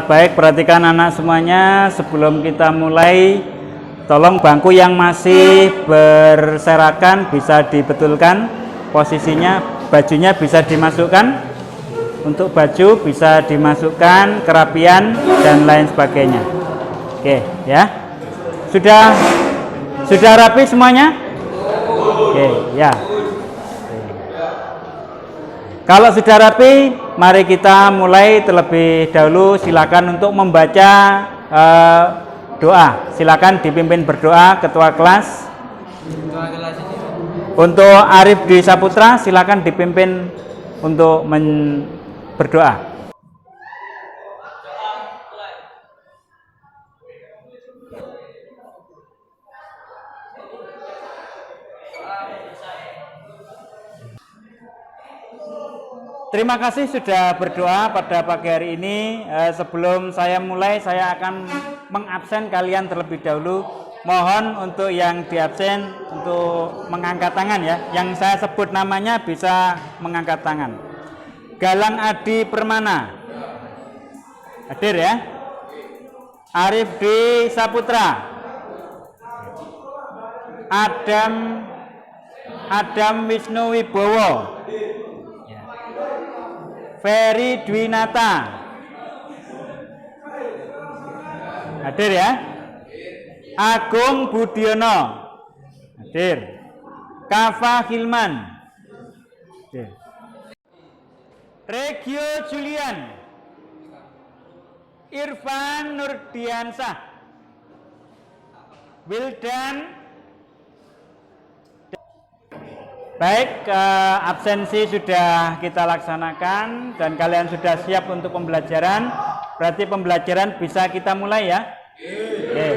Baik, perhatikan anak semuanya, sebelum kita mulai, tolong bangku yang masih berserakan bisa dibetulkan posisinya, bajunya bisa dimasukkan, untuk baju bisa dimasukkan kerapian dan lain sebagainya. Oke, ya. Sudah rapi semuanya? Oke, ya. Kalau sudah rapi, mari kita mulai terlebih dahulu. Silakan untuk membaca doa. Silakan dipimpin berdoa ketua kelas. Untuk Arif Dwi Saputra, silakan dipimpin untuk berdoa. Terima kasih sudah berdoa pada pagi hari ini. Sebelum saya mulai, saya akan mengabsen kalian terlebih dahulu. Mohon untuk yang diabsen untuk mengangkat tangan ya. Yang saya sebut namanya bisa mengangkat tangan. Galang Adi Permana. Hadir ya. Arif Dwi Saputra. Adam Wisnu Wibowo. Ferry Dwinata. Hadir ya. Agung Budiono. Hadir. Kava Hilman. Hadir. Regio Julian. Irfan Nurdiansah. Wildan. Baik, absensi sudah kita laksanakan dan kalian sudah siap untuk pembelajaran. Berarti pembelajaran bisa kita mulai ya. Oke.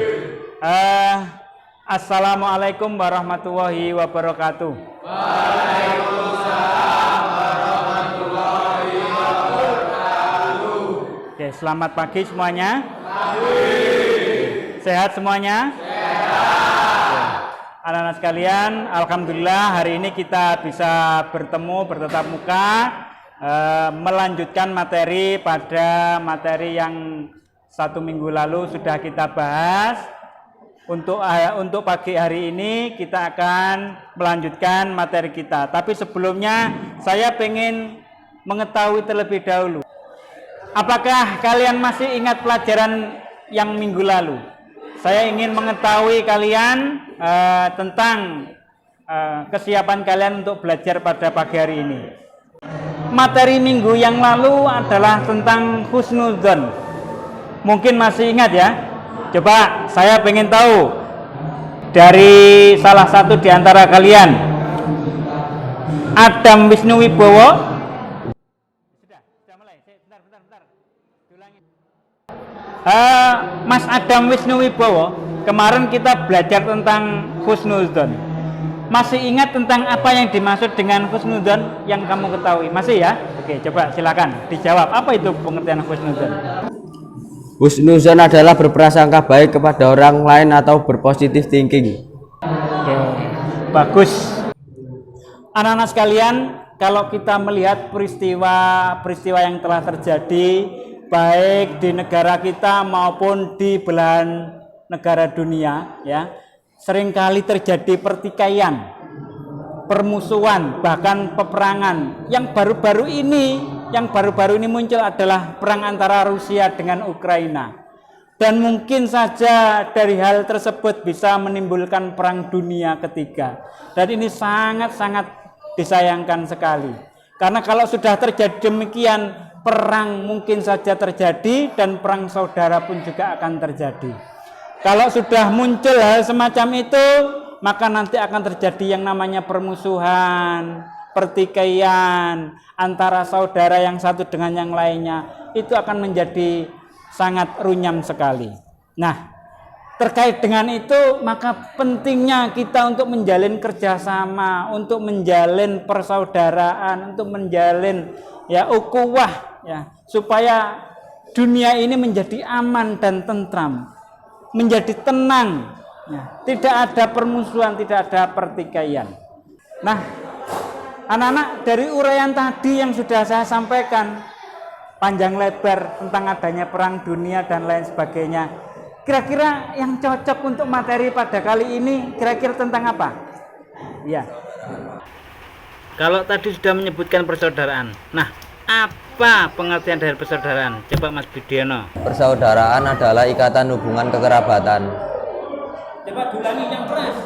Assalamualaikum warahmatullahi wabarakatuh. Waalaikumsalam warahmatullahi wabarakatuh. Oke, selamat pagi semuanya. Pagi. Sehat semuanya? Anak-anak sekalian, alhamdulillah hari ini kita bisa bertatap muka, melanjutkan materi pada materi yang 1 minggu lalu sudah kita bahas. Untuk pagi hari ini kita akan melanjutkan materi kita. Tapi sebelumnya saya ingin mengetahui terlebih dahulu, apakah kalian masih ingat pelajaran yang minggu lalu? Saya ingin mengetahui kalian tentang kesiapan kalian untuk belajar pada pagi hari ini. Materi minggu yang lalu adalah tentang husnudzon. Mungkin masih ingat ya? Coba saya pengen tahu dari salah satu di antara kalian. Adam Wisnu Wibowo. Sudah mulai. Bentar. Diulangi. Mas Adam Wisnu Wibowo, kemarin kita belajar tentang husnudzon. Masih ingat tentang apa yang dimaksud dengan husnudzon yang kamu ketahui? Masih ya? Oke, coba silakan dijawab. Apa itu pengertian husnudzon? Husnudzon adalah berprasangka baik kepada orang lain atau berpositif thinking. Oke, bagus. Anak-anak sekalian, kalau kita melihat peristiwa yang telah terjadi baik di negara kita maupun di belahan negara dunia ya, seringkali terjadi pertikaian, permusuhan, bahkan peperangan. Yang baru-baru ini muncul adalah perang antara Rusia dengan Ukraina. Dan mungkin saja dari hal tersebut bisa menimbulkan perang dunia ketiga. Dan ini sangat-sangat disayangkan sekali. Karena kalau sudah terjadi demikian, perang mungkin saja terjadi dan perang saudara pun juga akan terjadi. Kalau sudah muncul hal semacam itu, maka nanti akan terjadi yang namanya permusuhan, pertikaian antara saudara yang satu dengan yang lainnya. Itu akan menjadi sangat runyam sekali. Nah, terkait dengan itu, maka pentingnya kita untuk menjalin kerjasama, untuk menjalin persaudaraan, untuk menjalin ukhuwah supaya dunia ini menjadi aman dan tentram, menjadi tenang, tidak ada permusuhan, tidak ada pertikaian. Nah, anak-anak, dari uraian tadi yang sudah saya sampaikan, panjang lebar tentang adanya perang dunia dan lain sebagainya. Kira-kira yang cocok untuk materi pada kali ini kira-kira tentang apa? Ya. Kalau tadi sudah menyebutkan persaudaraan. Nah, apa pengertian dari persaudaraan? Coba Mas Budiono. Persaudaraan adalah ikatan hubungan kekerabatan. Coba ulangi yang keras.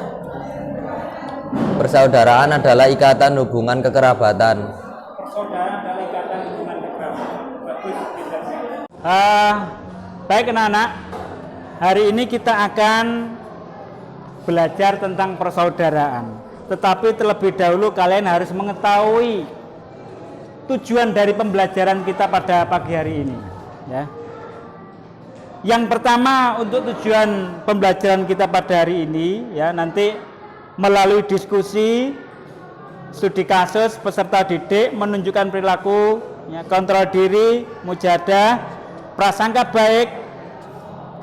Persaudaraan adalah ikatan hubungan kekerabatan. Persaudaraan adalah ikatan hubungan kekerabatan. Bagus. Baik anak-anak, hari ini kita akan belajar tentang persaudaraan. Tetapi terlebih dahulu kalian harus mengetahui tujuan dari pembelajaran kita pada pagi hari ini. Ya. Yang pertama untuk tujuan pembelajaran kita pada hari ini, ya nanti melalui diskusi, studi kasus, peserta didik menunjukkan perilaku, ya, kontrol diri, mujahadah, prasangka baik,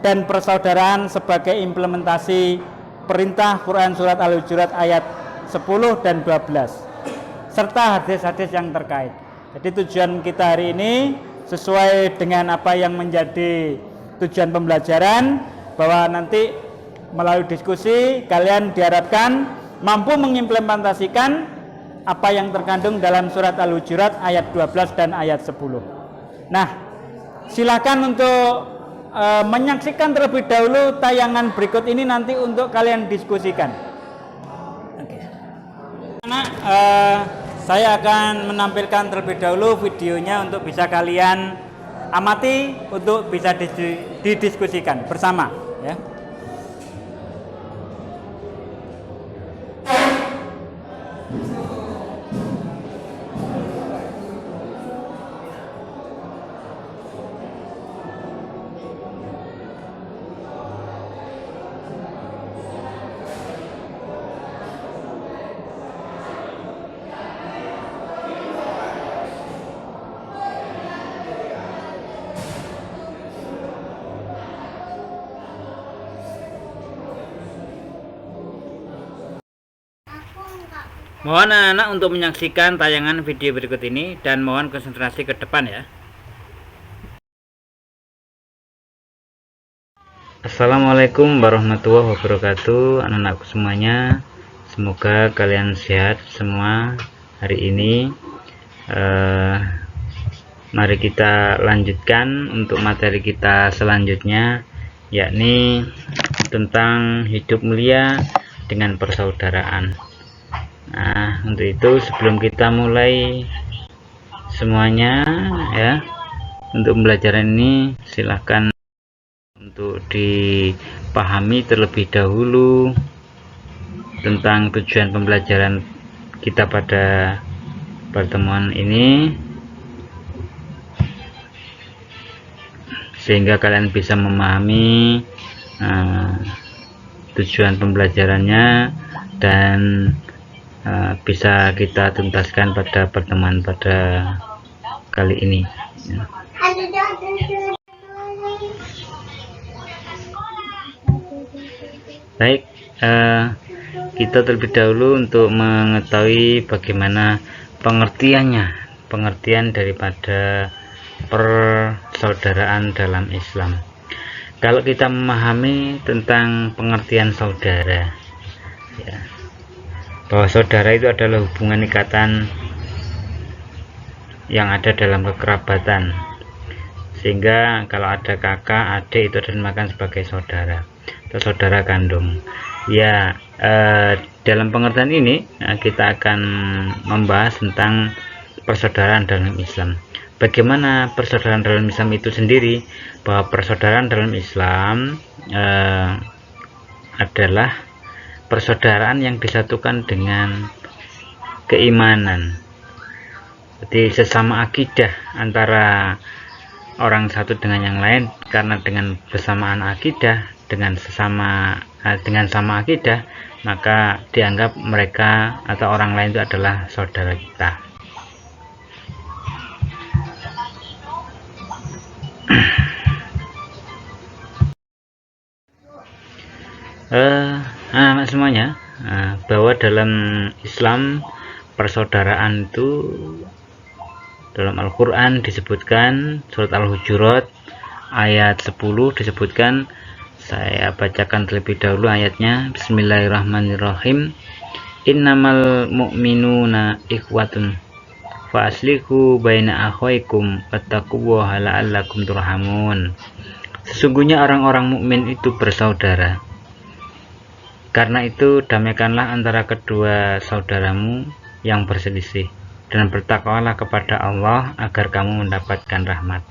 dan persaudaraan sebagai implementasi perintah Quran Surat Al-Hujurat ayat 10 dan 12 serta hadis-hadis yang terkait. Jadi tujuan kita hari ini sesuai dengan apa yang menjadi tujuan pembelajaran, bahwa nanti melalui diskusi kalian diharapkan mampu mengimplementasikan apa yang terkandung dalam Surat Al-Hujurat ayat 12 dan ayat 10. Nah, silakan untuk menyaksikan terlebih dahulu tayangan berikut ini nanti untuk kalian diskusikan. Oke. Anak, saya akan menampilkan terlebih dahulu videonya untuk bisa kalian amati untuk bisa didiskusikan bersama, ya. Mohon anak-anak untuk menyaksikan tayangan video berikut ini dan mohon konsentrasi ke depan, ya. Assalamualaikum warahmatullahi wabarakatuh, anak-anakku semuanya. Semoga kalian sehat semua hari ini. Mari kita lanjutkan untuk materi kita selanjutnya, yakni tentang hidup mulia dengan persaudaraan. Nah, untuk itu sebelum kita mulai semuanya, ya, untuk pembelajaran ini silahkan untuk dipahami terlebih dahulu tentang tujuan pembelajaran kita pada pertemuan ini, sehingga kalian bisa memahami tujuan pembelajarannya dan bisa kita tuntaskan pada pertemuan pada kali ini, ya. Baik, kita terlebih dahulu untuk mengetahui bagaimana pengertian daripada persaudaraan dalam Islam. Kalau kita memahami tentang pengertian saudara, ya, bahwa saudara itu adalah hubungan ikatan yang ada dalam kekerabatan, sehingga kalau ada kakak, adik itu dinamakan sebagai saudara atau saudara kandung. Ya, dalam pengertian ini kita akan membahas tentang persaudaraan dalam Islam. Bagaimana persaudaraan dalam Islam itu sendiri? Bahwa persaudaraan dalam Islam adalah persaudaraan yang disatukan dengan keimanan. Jadi sesama akidah antara orang satu dengan yang lain, karena dengan bersamaan akidah, dengan sama akidah, maka dianggap mereka atau orang lain itu adalah saudara kita. Anak semuanya, bahwa dalam Islam persaudaraan itu Dalam Al-Quran disebutkan surat Al-Hujurat ayat 10 disebutkan, saya bacakan terlebih dahulu ayatnya. Bismillahirrahmanirrahim. Innamal mu'minuna ikhwatun fa aslihu baina akhwaikum wattaqullaha la'allakum turhamun. Sesungguhnya orang-orang mukmin itu bersaudara. Karena itu damaikanlah antara kedua saudaramu yang berselisih, dan bertakwalah kepada Allah agar kamu mendapatkan rahmat.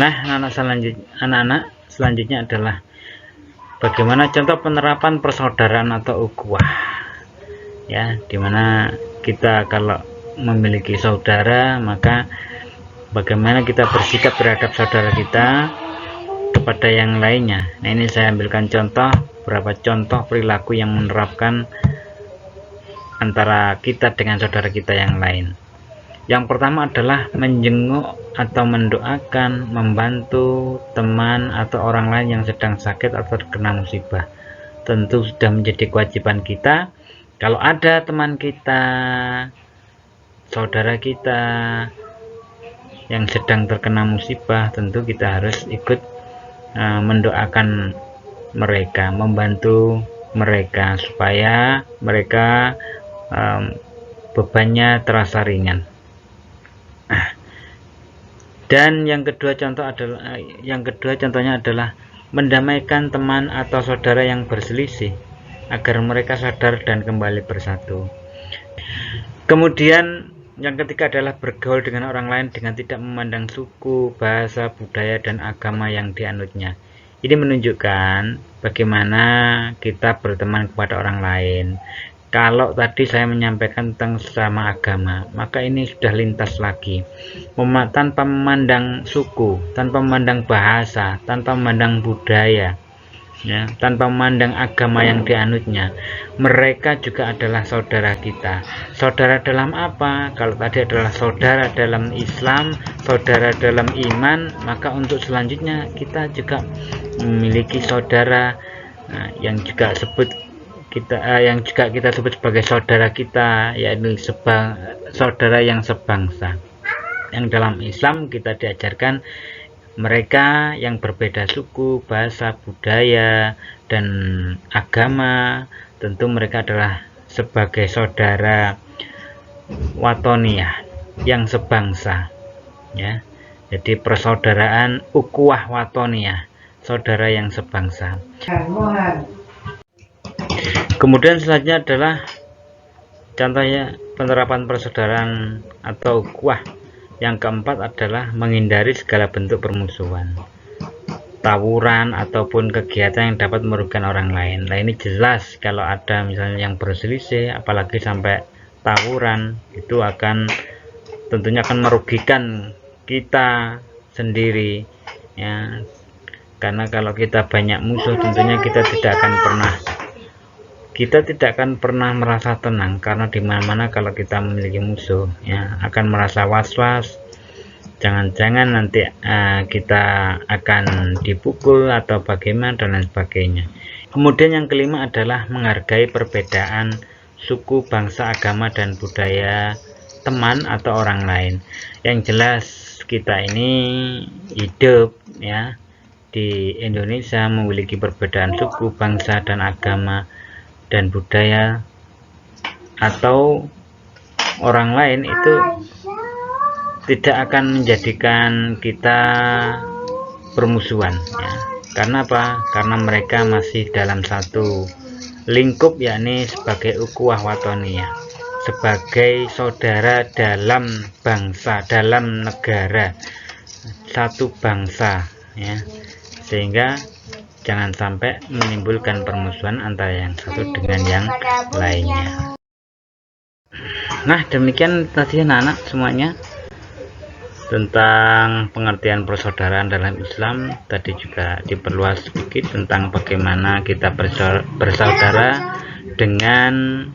Nah, anak-anak selanjutnya adalah bagaimana contoh penerapan persaudaraan atau ukhuwah, ya, dimana kita kalau memiliki saudara, maka bagaimana kita bersikap terhadap saudara kita kepada yang lainnya. Nah, ini saya ambilkan contoh, beberapa contoh perilaku yang menerapkan antara kita dengan saudara kita yang lain. Yang pertama adalah menjenguk atau mendoakan, membantu teman atau orang lain yang sedang sakit atau terkena musibah. Tentu sudah menjadi kewajiban kita. Kalau ada teman kita, saudara kita yang sedang terkena musibah, tentu kita harus ikut mendoakan mereka, membantu mereka supaya mereka bebannya terasa ringan. Dan yang kedua contohnya adalah mendamaikan teman atau saudara yang berselisih agar mereka sadar dan kembali bersatu. Kemudian yang ketiga adalah bergaul dengan orang lain dengan tidak memandang suku, bahasa, budaya, dan agama yang dianutnya. Ini menunjukkan bagaimana kita berteman kepada orang lain. Kalau tadi saya menyampaikan tentang sesama agama, maka ini sudah lintas lagi. Tanpa memandang suku, tanpa memandang bahasa, tanpa memandang budaya, ya, tanpa memandang agama yang dianutnya, mereka juga adalah saudara kita. Saudara dalam apa? Kalau tadi adalah saudara dalam Islam, saudara dalam iman, maka untuk selanjutnya kita juga memiliki saudara yang juga kita sebut sebagai saudara kita, yaitu saudara yang sebangsa. Yang dalam Islam kita diajarkan mereka yang berbeda suku, bahasa, budaya, dan agama, tentu mereka adalah sebagai saudara watoniyah yang sebangsa, ya. Jadi persaudaraan ukhuwah watoniyah, saudara yang sebangsa. Kemudian selanjutnya adalah contohnya penerapan persaudaraan atau ukhuwah. Yang keempat adalah menghindari segala bentuk permusuhan, tawuran, ataupun kegiatan yang dapat merugikan orang lain. Nah, ini jelas kalau ada misalnya yang berselisih, apalagi sampai tawuran, itu tentunya akan merugikan kita sendiri, ya. Karena kalau kita banyak musuh, tentunya kita tidak akan pernah merasa tenang, karena dimana-mana kalau kita memiliki musuh, ya, akan merasa was-was, jangan-jangan nanti kita akan dipukul atau bagaimana dan lain sebagainya. Kemudian yang kelima adalah menghargai perbedaan suku, bangsa, agama, dan budaya teman atau orang lain. Yang jelas kita ini hidup, ya, di Indonesia memiliki perbedaan suku, bangsa, dan agama dan budaya, atau orang lain itu tidak akan menjadikan kita permusuhan, ya. Karena apa? Karena mereka masih dalam satu lingkup, yakni sebagai ukhuwah watoniyah, sebagai saudara dalam bangsa, dalam negara, satu bangsa, ya. Sehingga jangan sampai menimbulkan permusuhan antara yang satu dengan yang lainnya. Nah, demikian tadi anak-anak semuanya tentang pengertian persaudaraan dalam Islam. Tadi juga diperluas sedikit tentang bagaimana kita bersaudara dengan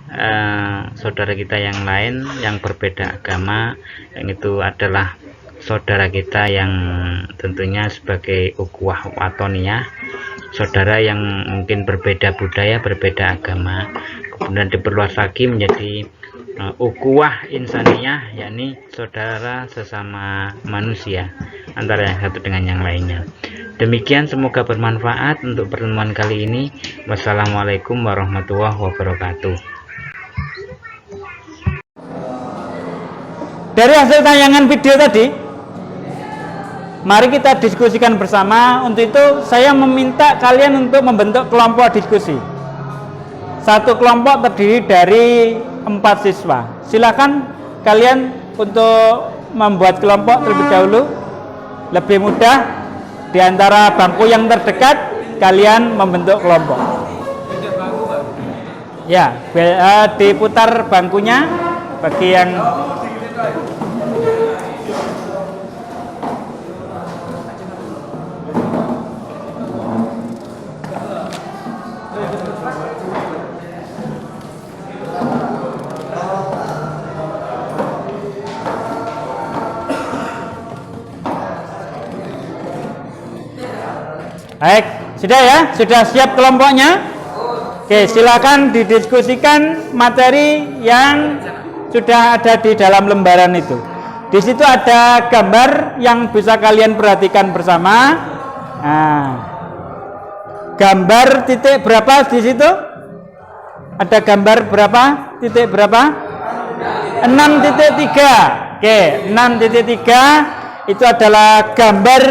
saudara kita yang lain yang berbeda agama, yang itu adalah saudara kita yang tentunya sebagai ukhuwah watoniyah, saudara yang mungkin berbeda budaya, berbeda agama. Kemudian diperluas lagi menjadi ukhuwah insaniyah, yakni saudara sesama manusia antara yang satu dengan yang lainnya. Demikian, semoga bermanfaat untuk pertemuan kali ini. Wassalamualaikum warahmatullahi wabarakatuh. Dari hasil tayangan video tadi, mari kita diskusikan bersama. Untuk itu saya meminta kalian untuk membentuk kelompok diskusi. Satu kelompok terdiri dari 4 siswa. Silakan kalian untuk membuat kelompok terlebih dahulu. Lebih mudah, di antara bangku yang terdekat kalian membentuk kelompok. Ya, diputar bangkunya bagi yang baik, sudah ya? Sudah siap kelompoknya? Oke, silakan didiskusikan materi yang sudah ada di dalam lembaran itu. Di situ ada gambar yang bisa kalian perhatikan bersama. Nah, gambar titik berapa di situ? Ada gambar berapa? Titik berapa? 6.3. Oke, 6.3 itu adalah gambar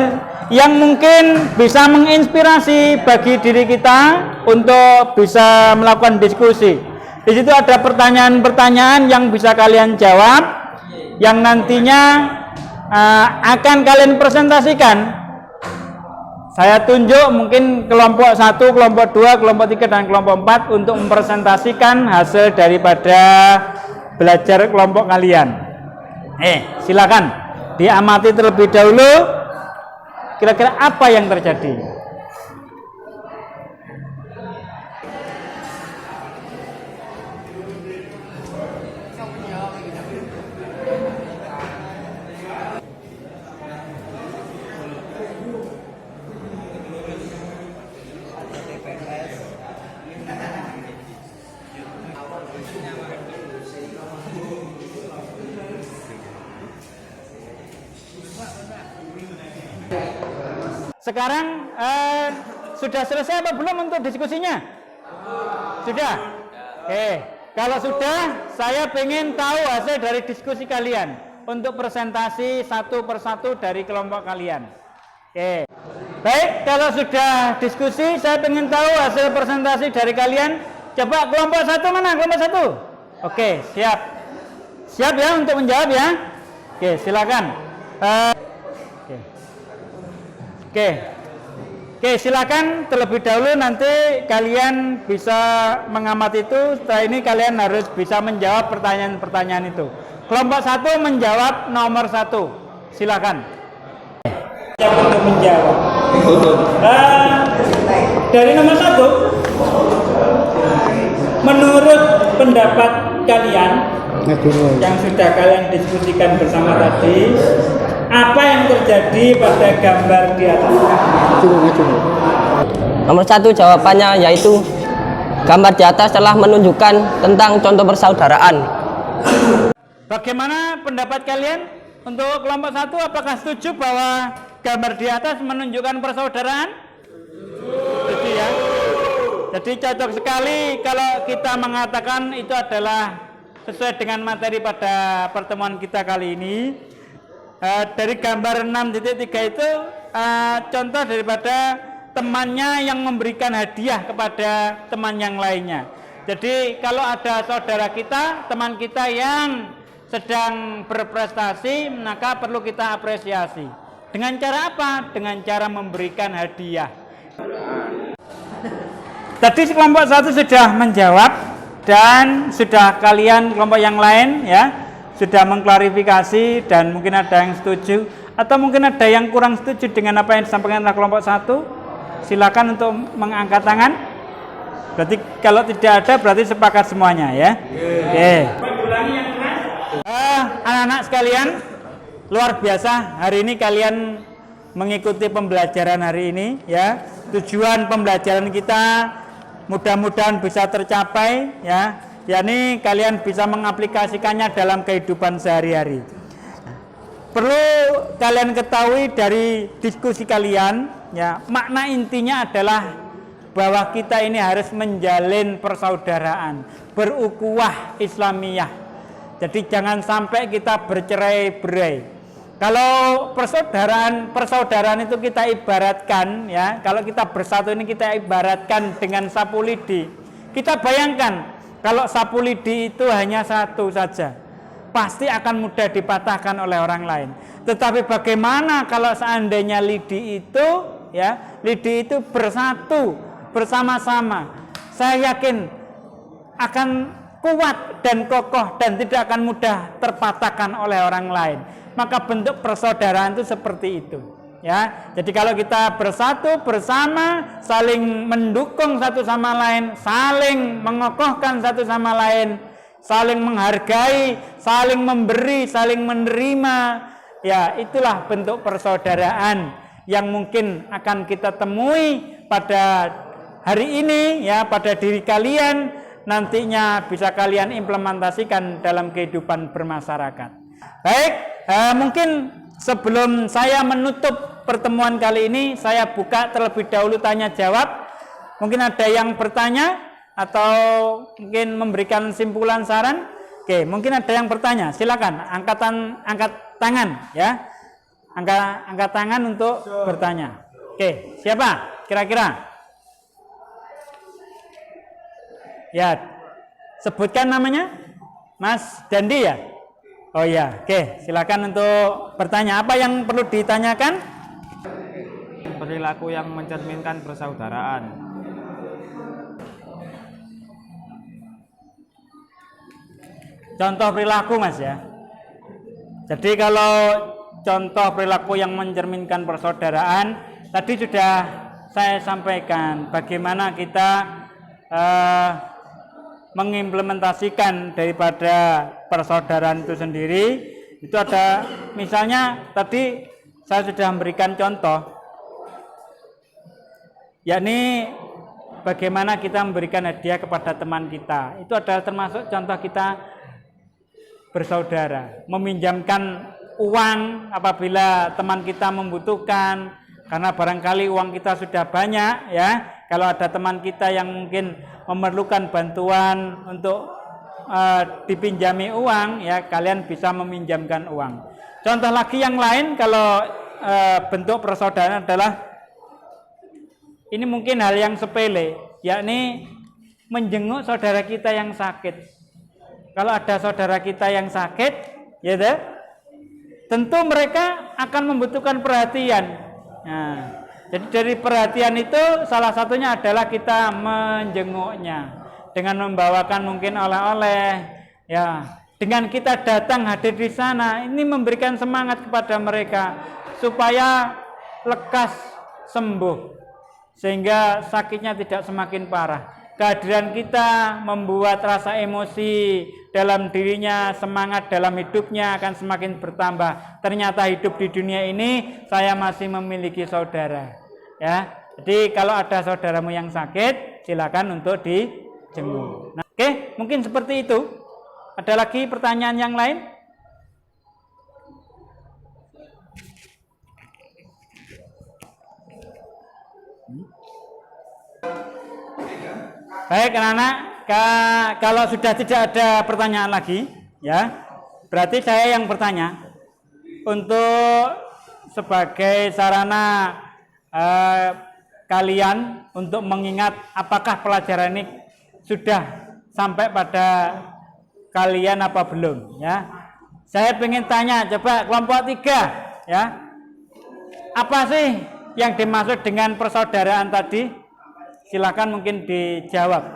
yang mungkin bisa menginspirasi bagi diri kita untuk bisa melakukan diskusi. Di situ ada pertanyaan-pertanyaan yang bisa kalian jawab, yang nantinya akan kalian presentasikan. Saya tunjuk mungkin kelompok 1, kelompok 2, kelompok 3, dan kelompok 4 untuk mempresentasikan hasil daripada belajar kelompok kalian. Silakan diamati terlebih dahulu. Kira-kira apa yang terjadi? Sekarang sudah selesai apa belum untuk diskusinya? Sudah? Oke, kalau sudah, saya ingin tahu hasil dari diskusi kalian untuk presentasi satu persatu dari kelompok kalian. Oke, baik, kalau sudah diskusi, saya ingin tahu hasil presentasi dari kalian. Coba kelompok 1 mana? Kelompok 1? Oke, siap. Siap ya untuk menjawab ya? Oke, silakan. Oke, silakan terlebih dahulu, nanti kalian bisa mengamati itu. Setelah ini kalian harus bisa menjawab pertanyaan-pertanyaan itu. Kelompok 1 menjawab nomor 1. Silakan. Siap untuk menjawab. Dari nomor 1, menurut pendapat kalian yang sudah kalian diskusikan bersama tadi, apa yang terjadi pada gambar di atas? Nomor 1 jawabannya yaitu gambar di atas telah menunjukkan tentang contoh persaudaraan. Bagaimana pendapat kalian untuk kelompok 1? Apakah setuju bahwa gambar di atas menunjukkan persaudaraan? Setuju ya? Jadi cocok sekali kalau kita mengatakan itu adalah sesuai dengan materi pada pertemuan kita kali ini. Dari gambar 6.3 itu contoh daripada temannya yang memberikan hadiah kepada teman yang lainnya. Jadi kalau ada saudara kita, teman kita yang sedang berprestasi, maka perlu kita apresiasi. Dengan cara apa? Dengan cara memberikan hadiah. Tadi kelompok 1 sudah menjawab, dan sudah kalian kelompok yang lain ya sudah mengklarifikasi, dan mungkin ada yang setuju atau mungkin ada yang kurang setuju dengan apa yang disampaikan oleh kelompok 1. Silakan untuk mengangkat tangan. Berarti kalau tidak ada berarti sepakat semuanya ya. Oke. Anak-anak sekalian, luar biasa hari ini kalian mengikuti pembelajaran hari ini ya. Tujuan pembelajaran kita mudah-mudahan bisa tercapai ya. yakni kalian bisa mengaplikasikannya dalam kehidupan sehari-hari. Perlu kalian ketahui dari diskusi kalian, ya, makna intinya adalah bahwa kita ini harus menjalin persaudaraan, berukhuwah Islamiyah. Jadi jangan sampai kita bercerai-berai. Kalau persaudaraan itu kita ibaratkan, ya, kalau kita bersatu ini kita ibaratkan dengan sapu lidi. Kita bayangkan kalau sapu lidi itu hanya satu saja, pasti akan mudah dipatahkan oleh orang lain. Tetapi bagaimana kalau seandainya lidi itu, ya, lidi itu bersatu bersama-sama? Saya yakin akan kuat dan kokoh dan tidak akan mudah terpatahkan oleh orang lain. Maka bentuk persaudaraan itu seperti itu, ya. Jadi kalau kita bersatu bersama, saling mendukung satu sama lain, saling mengokohkan satu sama lain, saling menghargai, saling memberi, saling menerima, ya, itulah bentuk persaudaraan yang mungkin akan kita temui pada hari ini, ya, pada diri kalian, nantinya bisa kalian implementasikan dalam kehidupan bermasyarakat. Baik, mungkin sebelum saya menutup pertemuan kali ini, saya buka terlebih dahulu tanya jawab. Mungkin ada yang bertanya atau mungkin memberikan simpulan saran. Oke, mungkin ada yang bertanya. Silakan angkat tangan, ya. Angkat tangan untuk bertanya. Oke, siapa? Kira-kira? Ya, sebutkan namanya. Mas Dandi, ya? Oh ya, oke, silakan untuk bertanya. Apa yang perlu ditanyakan? Perilaku yang mencerminkan persaudaraan. Contoh perilaku, Mas, ya. Jadi kalau contoh perilaku yang mencerminkan persaudaraan, tadi sudah saya sampaikan bagaimana kita mengimplementasikan daripada persaudaraan itu sendiri. Itu ada, misalnya tadi saya sudah memberikan contoh, yakni bagaimana kita memberikan hadiah kepada teman kita. Itu adalah termasuk contoh kita bersaudara. Meminjamkan uang apabila teman kita membutuhkan, karena barangkali uang kita sudah banyak, ya. Kalau ada teman kita yang mungkin memerlukan bantuan untuk dipinjami uang, ya, kalian bisa meminjamkan uang. Contoh lagi yang lain, kalau bentuk persaudaraan adalah, ini mungkin hal yang sepele, yakni menjenguk saudara kita yang sakit. Kalau ada saudara kita yang sakit, ya, tentu mereka akan membutuhkan perhatian. Nah, jadi dari perhatian itu salah satunya adalah kita menjenguknya dengan membawakan mungkin oleh-oleh, ya. Dengan kita datang hadir di sana, ini memberikan semangat kepada mereka supaya lekas sembuh sehingga sakitnya tidak semakin parah. Kehadiran kita membuat rasa emosi dalam dirinya, semangat dalam hidupnya akan semakin bertambah. Ternyata hidup di dunia ini saya masih memiliki saudara, ya. Jadi kalau ada saudaramu yang sakit, silakan untuk dijenguk. Nah, oke, mungkin seperti itu. Ada lagi pertanyaan yang lain? Baik, anak-anak, kalau sudah tidak ada pertanyaan lagi, ya, berarti saya yang bertanya untuk sebagai sarana kalian untuk mengingat apakah pelajaran ini sudah sampai pada kalian apa belum, ya. Saya ingin tanya, coba kelompok 3, ya, apa sih yang dimaksud dengan persaudaraan tadi? Silakan mungkin dijawab.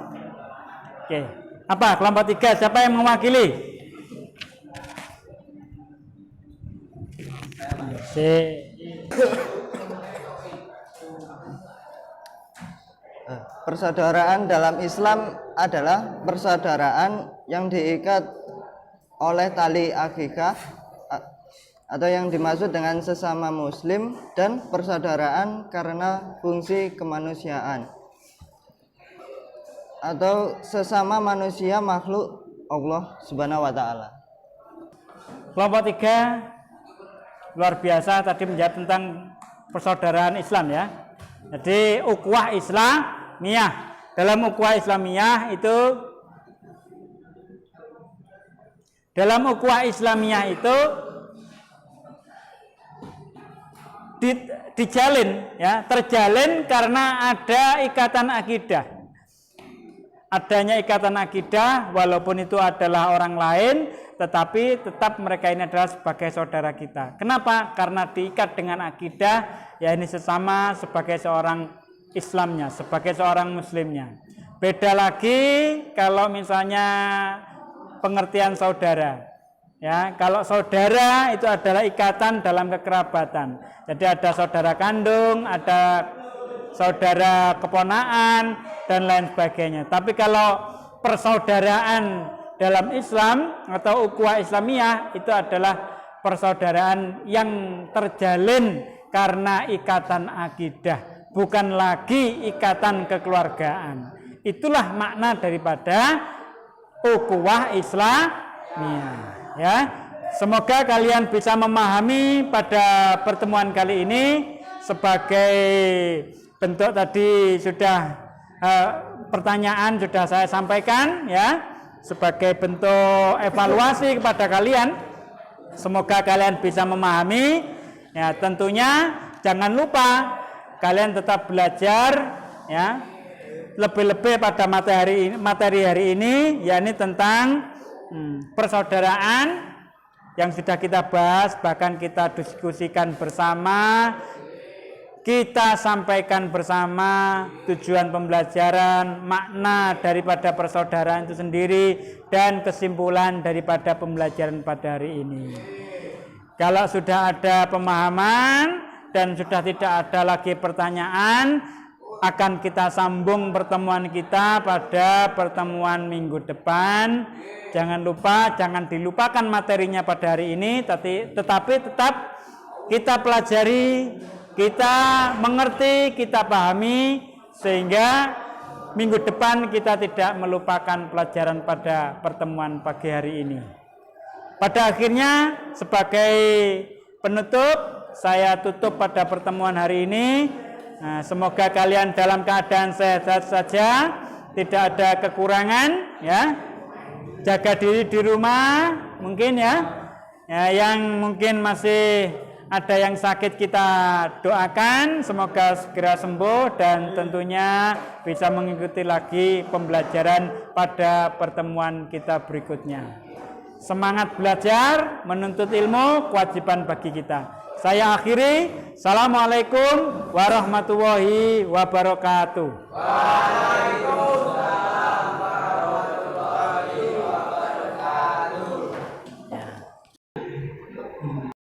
Oke, apa kelompok 3? Siapa yang mewakili? Persaudaraan dalam Islam adalah persaudaraan yang diikat oleh tali akikah atau yang dimaksud dengan sesama muslim, dan persaudaraan karena fungsi kemanusiaan. atau sesama manusia makhluk Allah Subhanahu wa taala. Kelompok 3 luar biasa tadi menjawab tentang persaudaraan Islam ya. Jadi ukhuwah Islamiyah. Dalam ukhuwah Islamiyah itu dijalin ya, terjalin karena ada ikatan akidah. Adanya ikatan akidah walaupun itu adalah orang lain, tetapi tetap mereka ini adalah sebagai saudara kita. Kenapa? Karena diikat dengan akidah, ya ini sesama sebagai seorang Islamnya, sebagai seorang Muslimnya. Beda lagi kalau misalnya pengertian saudara. Ya, kalau saudara itu adalah ikatan dalam kekerabatan. Jadi ada saudara kandung, ada saudara keponaan dan lain sebagainya. Tapi kalau persaudaraan dalam Islam atau ukhuwah Islamiyah itu adalah persaudaraan yang terjalin karena ikatan akidah, bukan lagi ikatan kekeluargaan. Itulah makna daripada ukhuwah Islamiyah. Ya, semoga kalian bisa memahami pada pertemuan kali ini. Sebagai bentuk tadi sudah pertanyaan sudah saya sampaikan ya, sebagai bentuk evaluasi kepada kalian. Semoga kalian bisa memahami. Ya, tentunya jangan lupa kalian tetap belajar ya, lebih-lebih pada materi hari ini, yakni tentang persaudaraan yang sudah kita bahas, bahkan kita diskusikan bersama, kita sampaikan bersama tujuan pembelajaran, makna daripada persaudaraan itu sendiri, dan kesimpulan daripada pembelajaran pada hari ini. Kalau sudah ada pemahaman dan sudah tidak ada lagi pertanyaan, akan kita sambung pertemuan kita pada pertemuan minggu depan. Jangan lupa, jangan dilupakan materinya pada hari ini, tetapi tetap kita pelajari, kita mengerti, kita pahami, sehingga minggu depan kita tidak melupakan pelajaran pada pertemuan pagi hari ini. Pada akhirnya, sebagai penutup, saya tutup pada pertemuan hari ini. Nah, semoga kalian dalam keadaan sehat saja, tidak ada kekurangan ya. Jaga diri di rumah mungkin ya. Yang mungkin masih ada yang sakit kita doakan semoga segera sembuh dan tentunya bisa mengikuti lagi pembelajaran pada pertemuan kita berikutnya. Semangat belajar, menuntut ilmu kewajiban bagi kita. Saya akhiri. Assalamualaikum warahmatullahi wabarakatuh. Waalaikumsalam warahmatullahi wabarakatuh.